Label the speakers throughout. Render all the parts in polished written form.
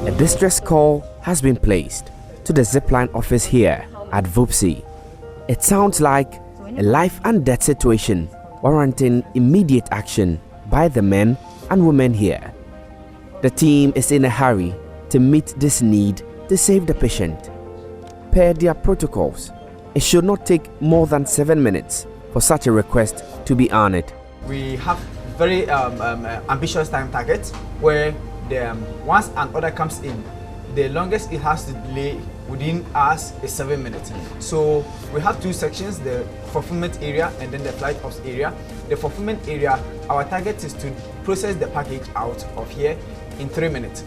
Speaker 1: A distress call has been placed to the Zipline office here at Vupsi. It sounds like a life and death situation warranting immediate action by the men and women here. The team is in a hurry to meet this need to save the patient. Per their protocols, it should not take more than 7 minutes for such a request to be honored.
Speaker 2: We have very ambitious time target where once an order comes in, the longest it has to delay within us is 7 minutes. So we have two sections, the fulfillment area and then the flight ops area. The fulfillment area, our target is to process the package out of here in 3 minutes.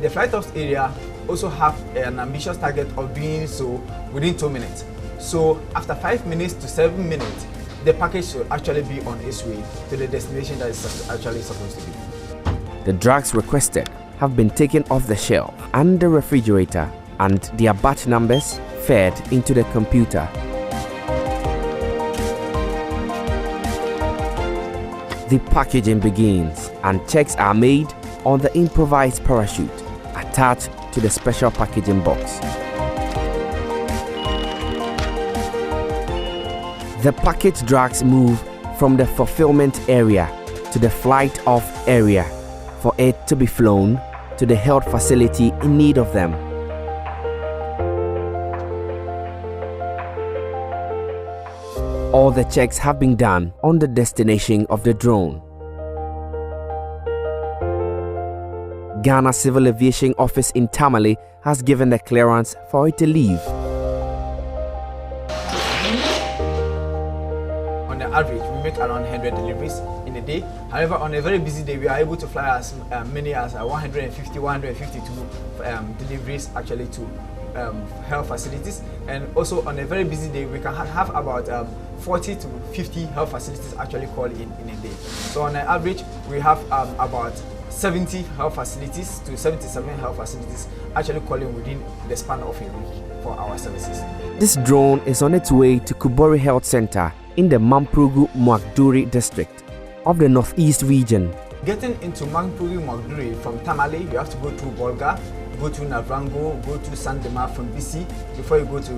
Speaker 2: The flight ops area also have an ambitious target of doing so within 2 minutes. So after 5 minutes to 7 minutes, the package should actually be on its way to the destination that it's actually supposed to be.
Speaker 1: The drugs requested have been taken off the shelf and the refrigerator, and their batch numbers fed into the computer. The packaging begins and checks are made on the improvised parachute attached to the special packaging box. The packaged drugs move from the fulfillment area to the flight off area for it to be flown to the health facility in need of them. All the checks have been done on the destination of the drone. Ghana Civil Aviation Office in Tamale has given the clearance for it to leave.
Speaker 2: On the average, we make around 100 deliveries in a day. However, on a very busy day, we are able to fly as many as 150, 152 deliveries actually to health facilities. And also on a very busy day, we can have about 40 to 50 health facilities actually call in a day. So on an average, we have about 70 health facilities to 77 health facilities actually calling within the span of a week for our services.
Speaker 1: This drone is on its way to Kubori Health Center in the Mamprugu Mwakduri district of the Northeast region.
Speaker 2: Getting into Mamprugu Mwakduri from Tamale, you have to go through Bolga, go to Navrango, go to Sandema from BC before you go to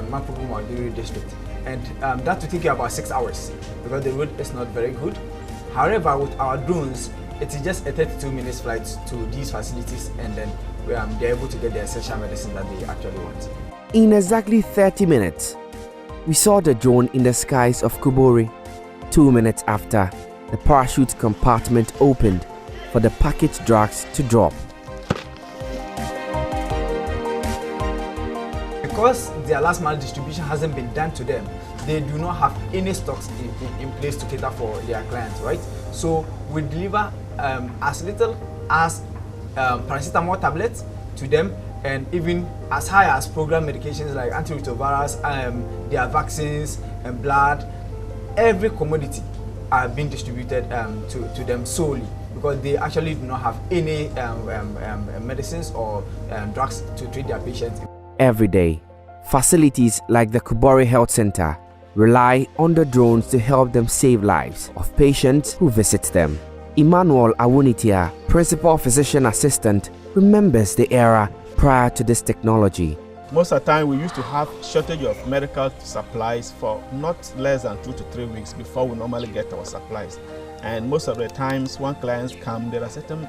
Speaker 2: Mamprugu Mwakduri district. And that will take you about 6 hours because the road is not very good. However, with our drones, it is just a 32 minutes flight to these facilities, and then they're able to get the essential medicine that they actually want.
Speaker 1: In exactly 30 minutes, we saw the drone in the skies of Kubori. 2 minutes after, the parachute compartment opened for the packaged drugs to drop.
Speaker 2: Because their last mile distribution hasn't been done to them, they do not have any stocks in place to cater for their clients, right? So we deliver as little as paracetamol tablets to them, and even as high as program medications like antiretrovirals, their vaccines and blood. Every commodity are being distributed to them solely because they actually do not have any medicines or drugs to treat their patients.
Speaker 1: Every day, facilities like the Kubori Health Center rely on the drones to help them save lives of patients who visit them. Emmanuel Awunitia, Principal Physician Assistant, remembers the era prior to this technology.
Speaker 3: Most of the time we used to have shortage of medical supplies for not less than 2 to 3 weeks before we normally get our supplies. And most of the times when clients come, there are certain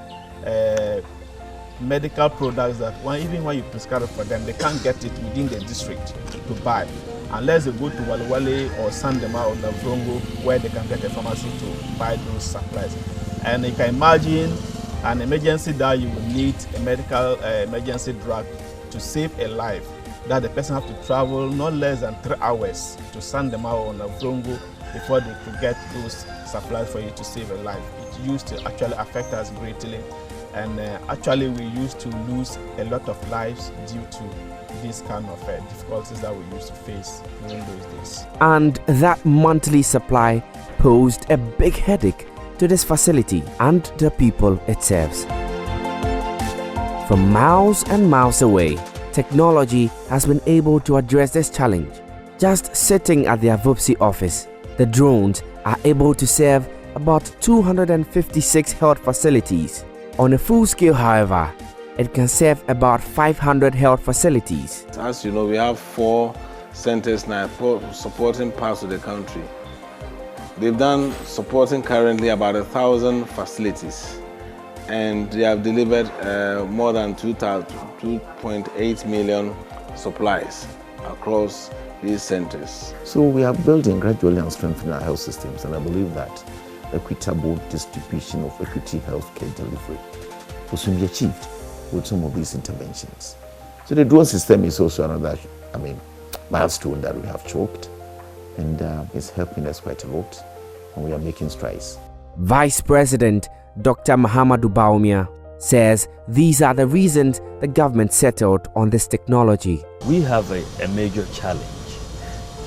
Speaker 3: medical products that even when you prescribe for them, they can't get it within the district to buy unless they go to Waliwale or Sandema or Navrongo where they can get a pharmacy to buy those supplies. And you can imagine an emergency that you will need a medical emergency drug to save a life, that the person have to travel not less than 3 hours to Sandema or Navrongo before they could get those supplies for you to save a life. It used to actually affect us greatly, and actually we used to lose a lot of lives due to these kind of difficulties that we used to face during those days.
Speaker 1: And that monthly supply posed a big headache to this facility and the people it serves. From miles and miles away, technology has been able to address this challenge. Just sitting at their Vupsi office, the drones are able to serve about 256 health facilities On a full scale, however, it can serve about 500 health facilities.
Speaker 4: As you know, we have 4 centers now supporting parts of the country. They've done supporting currently about 1,000 facilities, and they have delivered more than 2.8 million supplies across these centers.
Speaker 5: So we are building gradually and strengthening our health systems, and I believe that equitable distribution of equity healthcare delivery will soon be achieved with some of these interventions. So the drone system is also another, milestone that we have chalked, and it's helping us quite a lot, and we are making strides.
Speaker 1: Vice President Dr. Mahamadou Bawumia says these are the reasons the government settled on this technology.
Speaker 6: We have a major challenge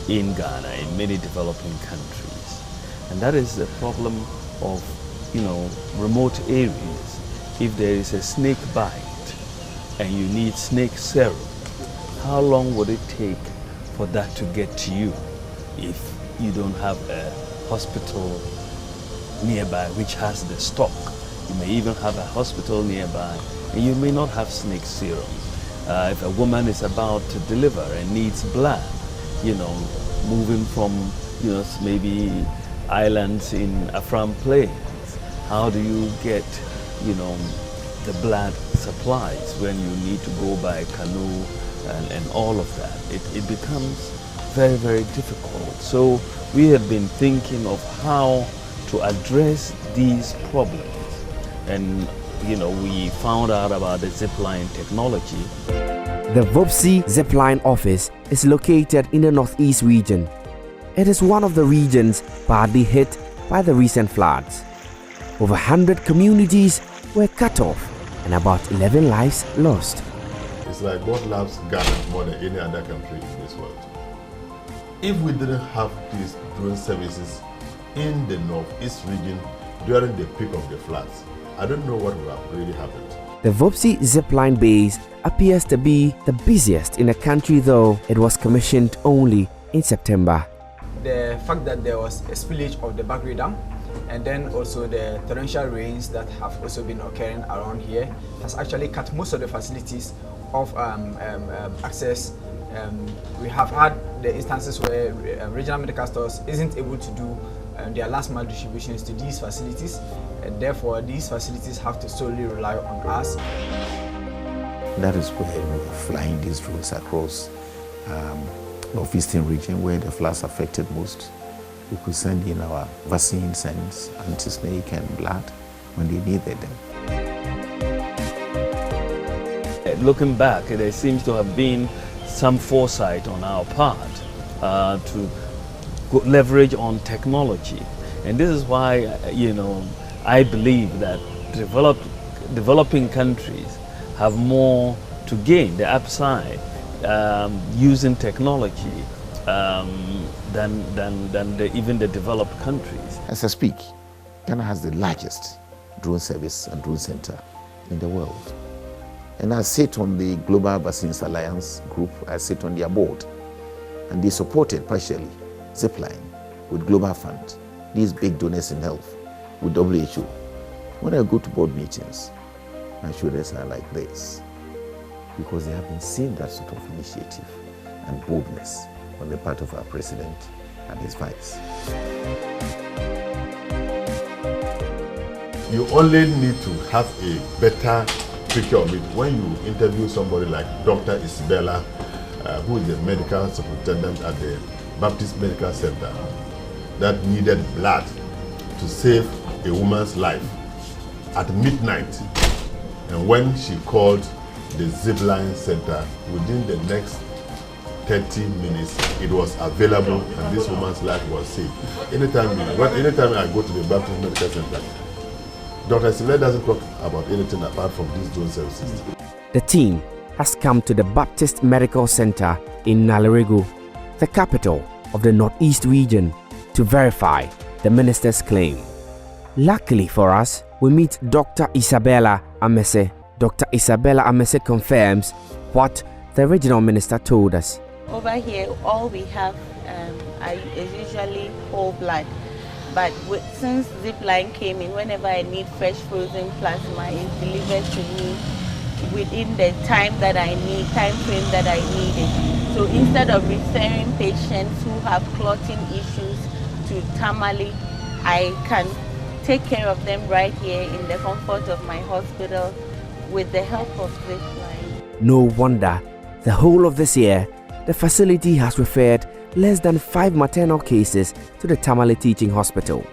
Speaker 6: in Ghana, in many developing countries, and that is the problem of, remote areas. If there is a snake bite and you need snake serum, how long would it take for that to get to you if you don't have a hospital nearby which has the stock? You may even have a hospital nearby and you may not have snake serum. If a woman is about to deliver and needs blood, moving from, maybe islands in Afram Plains, how do you get, the blood supplies when you need to go by canoe and all of that? It becomes very, very difficult. So we have been thinking of how to address these problems. And, we found out about the Zipline technology.
Speaker 1: The Vopsi Zipline office is located in the Northeast region. It is one of the regions badly hit by the recent floods. Over 100 communities were cut off and about 11 lives lost.
Speaker 7: It's like God loves Ghana more than any other country in this world. If we didn't have these drone services in the Northeast region during the peak of the floods, I don't know what would have really happened.
Speaker 1: The Vopsi Zipline base appears to be the busiest in the country, though it was commissioned only in September.
Speaker 2: The fact that there was a spillage of the Bagri Dam, and then also the torrential rains that have also been occurring around here, has actually cut most of the facilities of access. We have had the instances where regional medical stores isn't able to do their last mile distributions to these facilities, and therefore these facilities have to solely rely on us.
Speaker 5: That is where we are flying these drones across Northeastern region where the floods affected most. We could send in our vaccines and anti-snake and blood when they needed them.
Speaker 6: Looking back, there seems to have been some foresight on our part to leverage on technology. And this is why, I believe that developing countries have more to gain, the upside, using technology than even the developed countries.
Speaker 5: As I speak, Ghana has the largest drone service and drone center in the world. And I sit on the Global Vaccines Alliance group, I sit on their board, and they supported partially Zipline with Global Fund, these big donors in health, with WHO. When I go to board meetings, my shoulders are like this, because they haven't seen that sort of initiative and boldness on the part of our president and his vice.
Speaker 7: You only need to have a better picture of it when you interview somebody like Dr. Isabella, who is the medical superintendent at the Baptist Medical Center, that needed blood to save a woman's life at midnight. And when she called the Zipline Center, within the next 30 minutes, it was available and this woman's life was saved. Anytime I go to the Baptist Medical Center, Dr. Isabella doesn't talk about anything apart from these drone services.
Speaker 1: The team has come to the Baptist Medical Center in Nalerigo, the capital of the Northeast region, to verify the minister's claim. Luckily for us, we meet Dr. Isabella Amese. Dr. Isabella Amese confirms what the regional minister told us.
Speaker 8: Over here, all we have is usually whole blood. But since Zipline came in, whenever I need fresh frozen plasma, it's delivered to me within the time that I need, time frame that I need it. So instead of referring patients who have clotting issues to Tamale, I can take care of them right here in the comfort of my hospital with the help of Zipline.
Speaker 1: No wonder the whole of this year, the facility has referred less than 5 maternal cases to the Tamale Teaching Hospital.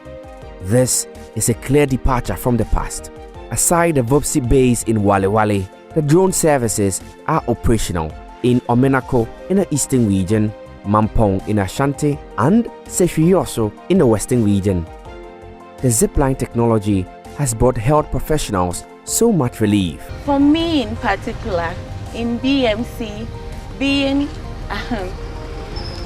Speaker 1: This is a clear departure from the past. Aside the Vopsi base in Wale, the drone services are operational in Omenako in the eastern region, Mampong in Ashanti, and Sefioso in the western region. The Zipline technology has brought health professionals so much relief.
Speaker 8: For me in particular, in BMC, being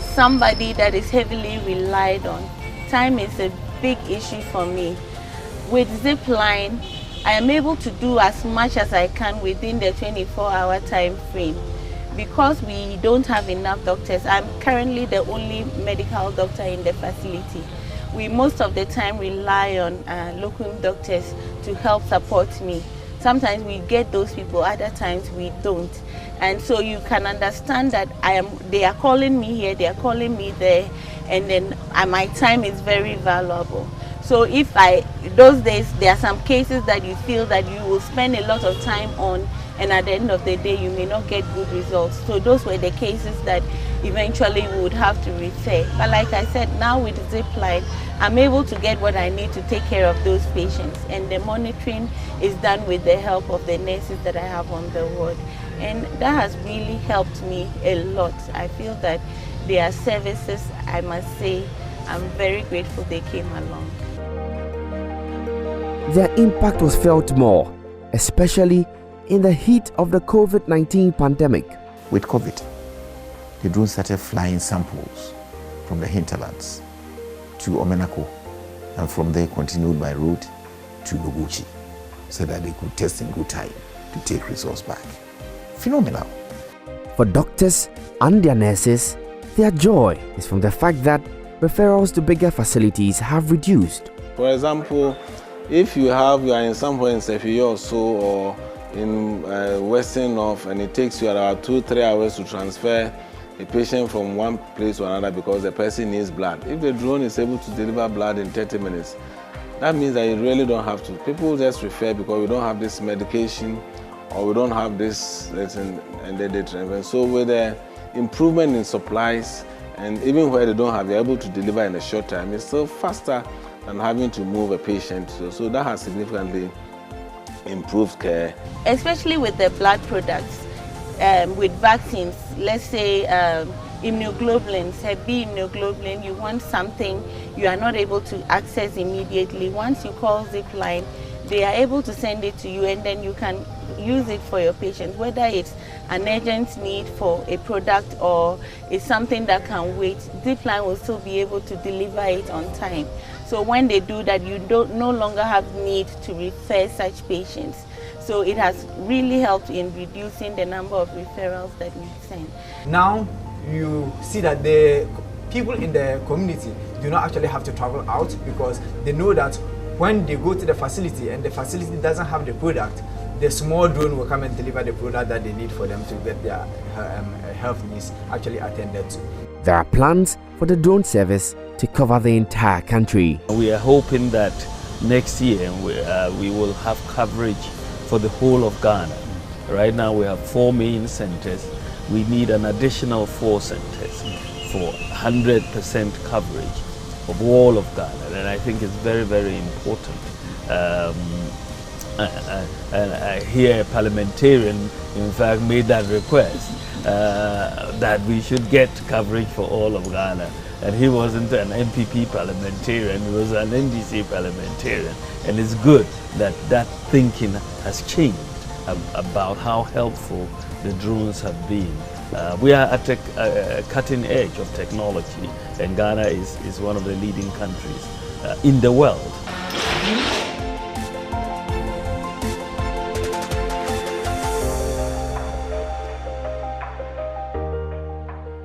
Speaker 8: somebody that is heavily relied on, time is a big issue for me. With Zipline, I am able to do as much as I can within the 24-hour time frame. Because we don't have enough doctors, I'm currently the only medical doctor in the facility. We most of the time rely on local doctors to help support me. Sometimes we get those people, other times we don't. And so you can understand that they are calling me here, they are calling me there, and then my time is very valuable. So if those days, there are some cases that you feel that you will spend a lot of time on, and at the end of the day, you may not get good results. So those were the cases that eventually we would have to refer. But like I said, now with Zipline, I'm able to get what I need to take care of those patients. And the monitoring is done with the help of the nurses that I have on the ward. And that has really helped me a lot. I feel that their services, I must say, I'm very grateful they came along.
Speaker 1: Their impact was felt more, especially in the heat of the COVID-19 pandemic.
Speaker 5: With COVID, the drone started flying samples from the hinterlands to Omenako, and from there continued by road to Noguchi, so that they could test in good time to take results back. Phenomenal.
Speaker 1: For doctors and their nurses, their joy is from the fact that referrals to bigger facilities have reduced.
Speaker 4: For example, if you are in somewhere in Sefioso or in Western North, and it takes you about 2-3 hours to transfer a patient from one place to another because the person needs blood. If the drone is able to deliver blood in 30 minutes, that means that you really don't have to. People just refer because we don't have this medication or we don't have this, and they transfer. So with the improvement in supplies, and even where they don't have, you're able to deliver in a short time, it's still faster than having to move a patient. So that has significantly improved care.
Speaker 8: Especially with the blood products, with vaccines, let's say immunoglobulins, Hep B immunoglobulin, you want something you are not able to access immediately. Once you call Zipline, they are able to send it to you, and then you can use it for your patients, whether it's an urgent need for a product or it's something that can wait. Zipline will still be able to deliver it on time. So when they do that, you no longer have need to refer such patients. So it has really helped in reducing the number of referrals that we send.
Speaker 2: Now you see that the people in the community do not actually have to travel out, because they know that when they go to the facility and the facility doesn't have the product, the small drone will come and deliver the product that they need for them to get their health needs actually attended to.
Speaker 1: There are plans for the drone service to cover the entire country.
Speaker 6: We are hoping that next year we will have coverage for the whole of Ghana. Right now we have 4 main centers. We need an additional 4 centers for 100% coverage of all of Ghana, and I think it's very, very important. And I hear a parliamentarian, in fact, made that request that we should get coverage for all of Ghana. And he wasn't an MPP parliamentarian, he was an NDC parliamentarian. And it's good that that thinking has changed about how helpful the drones have been. We are at a cutting edge of technology, and Ghana is one of the leading countries in the world.